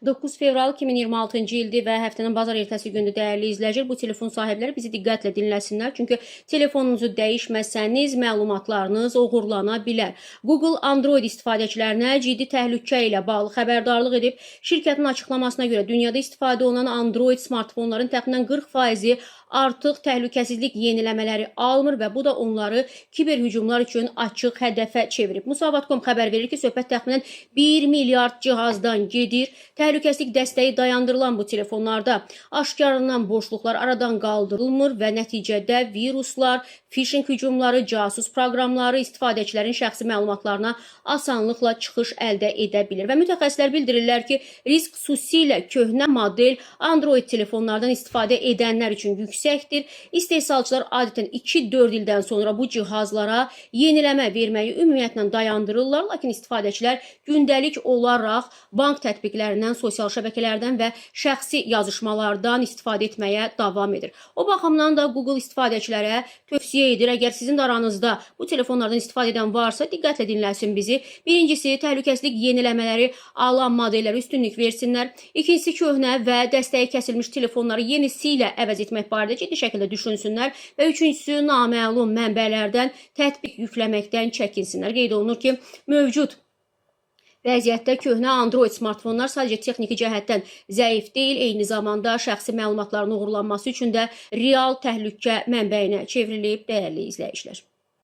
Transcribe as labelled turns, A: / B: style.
A: 9 fevral 2026-cı ildir və həftənin bazar ertəsi gündür dəyərli izləyicilər. Bu telefon sahibləri bizi diqqətlə dinləsinlər. Çünki telefonunuzu dəyişməsəniz məlumatlarınız oğurlana bilər. Google Android istifadəçilərinə ciddi təhlükə ilə bağlı xəbərdarlıq edib. Şirkətin açıqlamasına görə dünyada istifadə olunan Android smartfonların təxminən 40%-i artıq təhlükəsizlik yeniləmələri almır və bu da onları kiber hücumlar üçün açıq hədəfə çevirib. Musavat.com xəbər verir ki, söhbət təxminən 1 milyard cihazdan gedir. Təhlükəsizlik dəstəyi dayandırılan bu telefonlarda aşkarlanan boşluqlar aradan qaldırılmır və nəticədə viruslar, phishing hücumları, casus proqramları istifadəçilərin şəxsi məlumatlarına asanlıqla çıxış əldə edə bilir. Və mütəxəssislər bildirirlər ki, risk xüsusilə köhnə model Android telefonlardan istifadə edənlər üçün yüksəkdir. İstehsalçılar adətən 2-4 ildən sonra bu cihazlara yeniləmə verməyi ümumiyyətlə dayandırırlar, lakin istifadəçilər gündəlik olaraq bank tətbiqlərindən, sosial şəbəkələrdən və şəxsi yazışmalardan istifadə etməyə davam edir. O baxımdan da Google istifadəçilərə tövsiyə edir. Əgər sizin də aranızda bu telefonlardan istifadə edən varsa, diqqətlə dinləsin bizi. Birincisi, təhlükəsizlik yeniləmələri alan modellərə üstünlük versinlər. İkincisi, köhnə və dəstəyi kəsilmiş telefonları yenisi ilə əvəz etmək barədə ciddi şəkildə düşünsünlər. Və üçüncüsü, naməlum mənbələrdən tətbiq yükləməkdən çəkinsinlər. Qeyd olunur ki, mövcud vəziyyətdə köhnə Android smartfonlar sadəcə texniki cəhətdən zəif deyil, eyni zamanda şəxsi məlumatların uğurlanması üçün də real təhlükə mənbəyinə çevrilib, dəyərli izləyicilər.